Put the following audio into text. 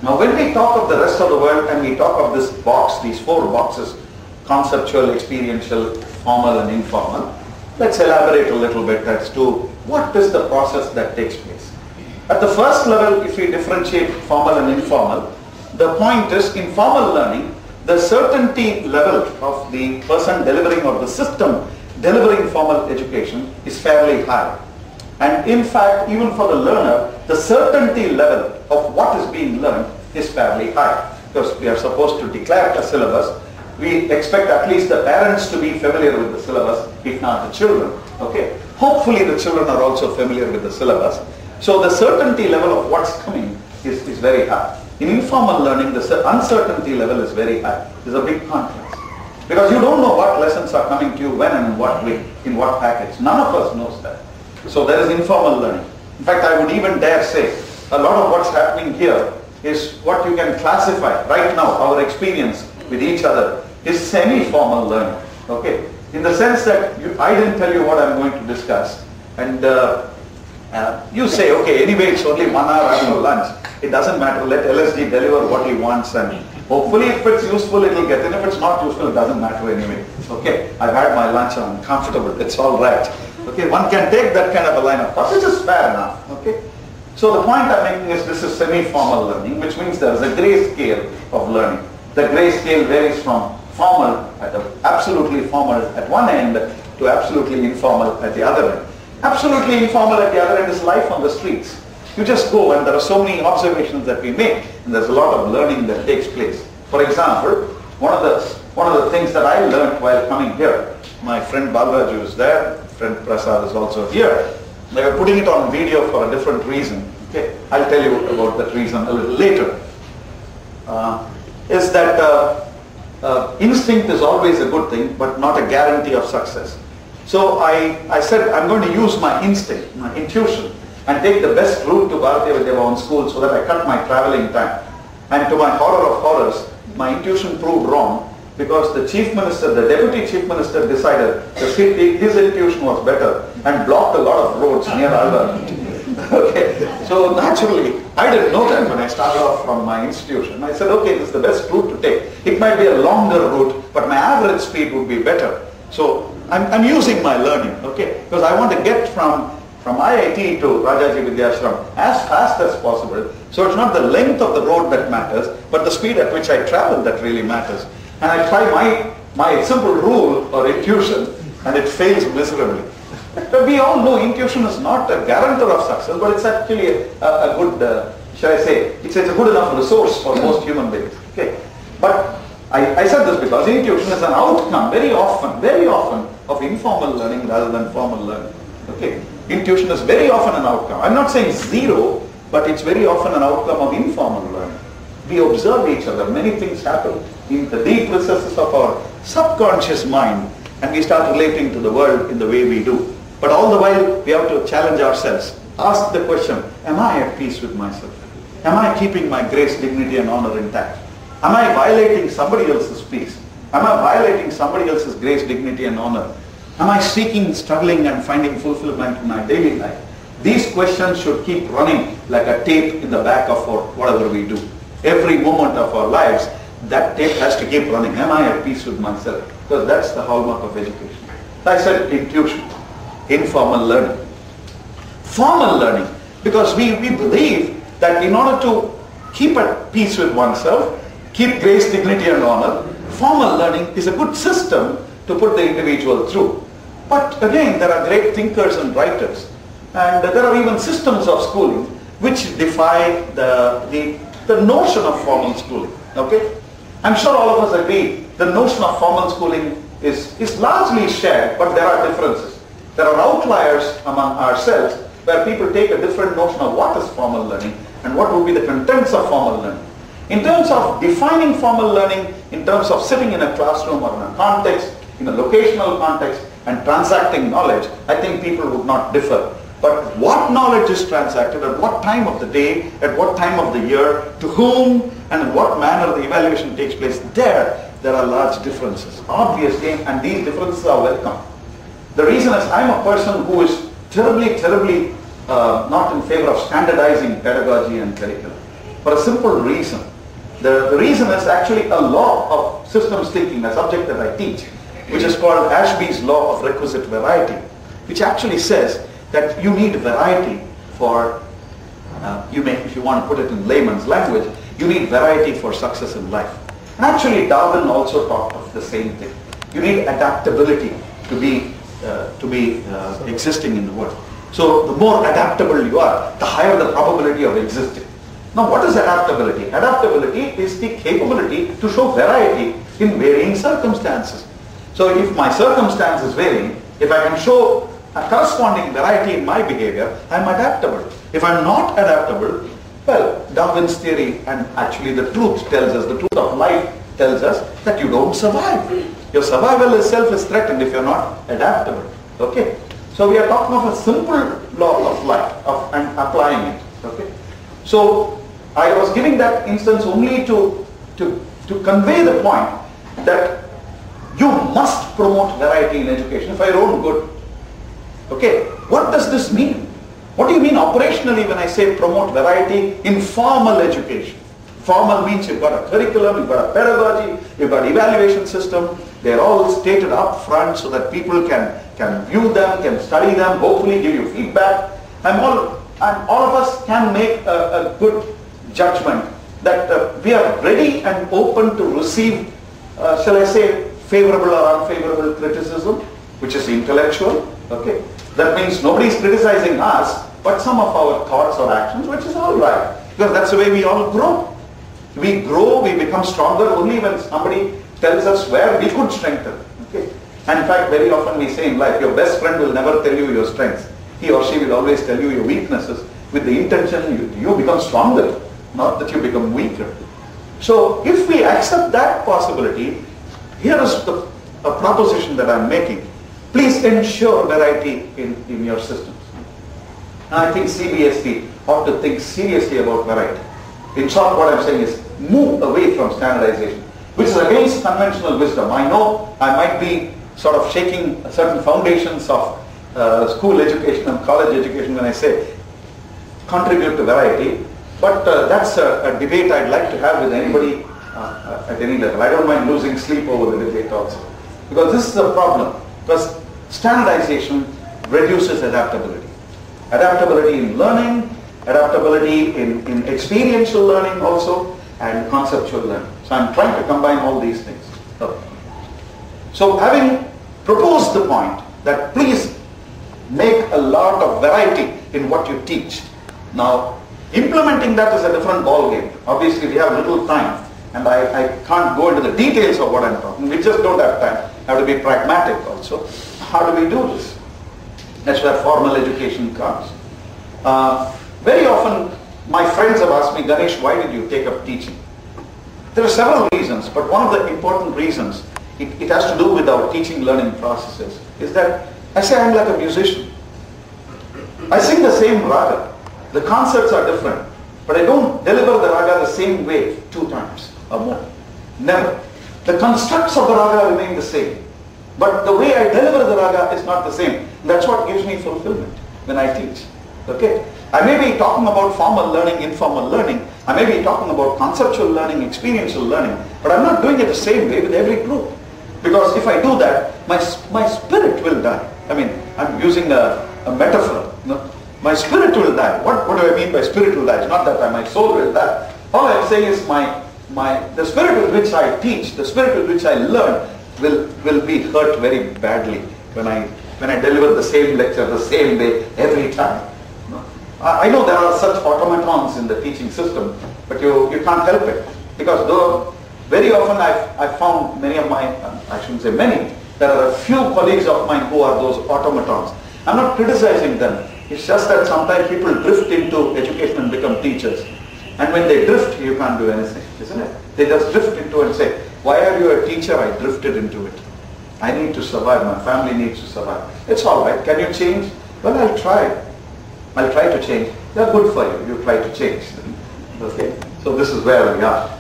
Now when we talk of the rest of the world and we talk of this box, these four boxes, conceptual, experiential, formal and informal, let's elaborate a little bit as to what is the process that takes place. At the first level, if we differentiate formal and informal, the point is in formal learning, the certainty level of the person delivering or the system delivering formal education is fairly high. And in fact, even for the learner, the certainty level of what is being learned is fairly high. Because we are supposed to declare a syllabus, we expect at least the parents to be familiar with the syllabus, if not the children. Okay. Hopefully the children are also familiar with the syllabus. So the certainty level of what's coming is very high. In informal learning, the uncertainty level is very high. There's a big contrast. Because you don't know what lessons are coming to you, when and in what way, in what package. None of us knows that. So there is informal learning. In fact, I would even dare say, a lot of what's happening here is what you can classify right now, our experience with each other is semi-formal learning. Okay? In the sense that I didn't tell you what I'm going to discuss, and you say, okay, anyway, it's only 1 hour after lunch. It doesn't matter. Let LSD deliver what he wants, and hopefully if it's useful, it'll get in. If it's not useful, it doesn't matter anyway. Okay, I've had my lunch, I'm comfortable. It's all right. Okay, one can take that kind of a line of thought, which is fair enough. Okay, so the point I'm making is this is semi-formal learning, which means there is a gray scale of learning. The gray scale varies from formal, absolutely formal at one end, to absolutely informal at the other end. Absolutely informal at the other end is life on the streets. You just go and there are so many observations that we make, and there's a lot of learning that takes place. For example, one of the things that I learned while coming here, my friend Balraju is there, friend Prasad is also here. They were putting it on video for a different reason. Okay, I'll tell you about that reason a little later. Is that instinct is always a good thing, but not a guarantee of success. So I said I'm going to use my instinct, my intuition, and take the best route to Bharatiya Vidya Bhavan school so that I cut my traveling time. And to my horror of horrors, my intuition proved wrong, because the chief minister, the deputy chief minister decided that his intuition was better and blocked a lot of roads near Alvar. Okay, so naturally, I didn't know that when I started off from my institution. I said, okay, this is the best route to take. It might be a longer route, but my average speed would be better. So I'm using my learning, okay, because I want to get from IIT to Rajaji Vidyashram as fast as possible. So it's not the length of the road that matters, but the speed at which I travel that really matters. And I try my simple rule or intuition, and it fails miserably. But we all know intuition is not a guarantor of success, but it's actually a good, shall I say, it's a good enough resource for most human beings. Okay, but I said this because intuition is an outcome very often of informal learning rather than formal learning. Okay, intuition is very often an outcome. I'm not saying zero, but it's very often an outcome of informal learning. We observe each other. Many things happen in the deep recesses of our subconscious mind, and we start relating to the world in the way we do. But all the while, we have to challenge ourselves. Ask the question, am I at peace with myself? Am I keeping my grace, dignity and honor intact? Am I violating somebody else's peace? Am I violating somebody else's grace, dignity and honor? Am I seeking, struggling and finding fulfillment in my daily life? These questions should keep running like a tape in the back of whatever we do. Every moment of our lives, that tape has to keep running. Am I at peace with myself? Because that's the hallmark of education. I said intuition, informal learning. Formal learning, because we believe that in order to keep at peace with oneself, keep grace, dignity and honor, formal learning is a good system to put the individual through. But again, there are great thinkers and writers, and there are even systems of schooling which defy the notion of formal schooling. Okay, I'm sure all of us agree the notion of formal schooling is largely shared, but there are differences. There are outliers among ourselves where people take a different notion of what is formal learning and what would be the contents of formal learning. In terms of defining formal learning, in terms of sitting in a classroom or in a context, in a locational context and transacting knowledge, I think people would not differ. But what knowledge is transacted, at what time of the day, at what time of the year, to whom and in what manner the evaluation takes place, there are large differences, obviously, and these differences are welcome. The reason is I'm a person who is terribly not in favor of standardizing pedagogy and curriculum. for a simple reason. The reason is actually a law of systems thinking, a subject that I teach, which is called Ashby's law of requisite variety, which actually says that you need variety for, if you want to put it in layman's language, you need variety for success in life. And actually Darwin also talked of the same thing. You need adaptability to be existing in the world. So the more adaptable you are, the higher the probability of existing. Now what is adaptability? Adaptability is the capability to show variety in varying circumstances. So if my circumstance is varying, if I can show a corresponding variety in my behavior, I'm adaptable. If I'm not adaptable, well, Darwin's theory and actually the truth tells us, the truth of life tells us that you don't survive. Your survival itself is threatened if you're not adaptable. Okay? So we are talking of a simple law of life and applying it. Okay? So I was giving that instance only to convey the point that you must promote variety in education for your own good. Okay? What does this mean? What do you mean operationally when I say promote variety in formal education? Formal means you've got a curriculum, you've got a pedagogy, you've got evaluation system. They're all stated up front so that people can view them, can study them, hopefully give you feedback. And all of us can make a good judgment that we are ready and open to receive, shall I say, favorable or unfavorable criticism, which is intellectual. Okay? That means nobody is criticizing us, but some of our thoughts or actions, which is all right. Because that's the way we all grow. We grow, we become stronger only when somebody tells us where we could strengthen. Okay? And in fact, very often we say in life, your best friend will never tell you your strengths. He or she will always tell you your weaknesses with the intention you become stronger, not that you become weaker. So if we accept that possibility, here is a proposition that I'm making. Please ensure variety in your systems. And I think CBSE ought to think seriously about variety. In short, what I'm saying is move away from standardization, which is against conventional wisdom. I know I might be sort of shaking certain foundations of school education and college education when I say contribute to variety, but that's a debate I'd like to have with anybody at any level. I don't mind losing sleep over the debate also, because this is a problem, because standardization reduces adaptability. Adaptability in learning, adaptability in experiential learning also, and conceptual learning. So I'm trying to combine all these things. So having proposed the point that please make a lot of variety in what you teach. Now, implementing that is a different ball game. Obviously, we have little time, and I can't go into the details of what I'm talking. We just don't have time. I have to be pragmatic also. How do we do this? That's where formal education comes. Very often, my friends have asked me, Ganesh, why did you take up teaching? There are several reasons, but one of the important reasons, it has to do with our teaching learning processes, is that I say I'm like a musician. I sing the same raga. The concerts are different, but I don't deliver the raga the same way 2 times or more. Never. The constructs of the raga remain the same, but the way I deliver the raga is not the same. That's what gives me fulfillment when I teach. Okay? I may be talking about formal learning, informal learning. I may be talking about conceptual learning, experiential learning, but I'm not doing it the same way with every group. Because if I do that, my spirit will die. I mean, I'm using a metaphor. No? My spirit will die. What do I mean by spirit will die? It's not that my soul will die. All I'm saying is the spirit with which I teach, the spirit with which I learn will be hurt very badly when I deliver the same lecture the same way every time. No? I know there are such automatons in the teaching system, but you can't help it. Because though very often I've found many of my, I shouldn't say many, there are a few colleagues of mine who are those automatons. I'm not criticizing them. It's just that sometimes people drift into education and become teachers. And when they drift, you can't do anything, isn't it? They just drift into it and say, why are you a teacher? I drifted into it. I need to survive. My family needs to survive. It's all right. Can you change? Well, I'll try. I'll try to change. They're good for you. You try to change. Okay? So this is where we are.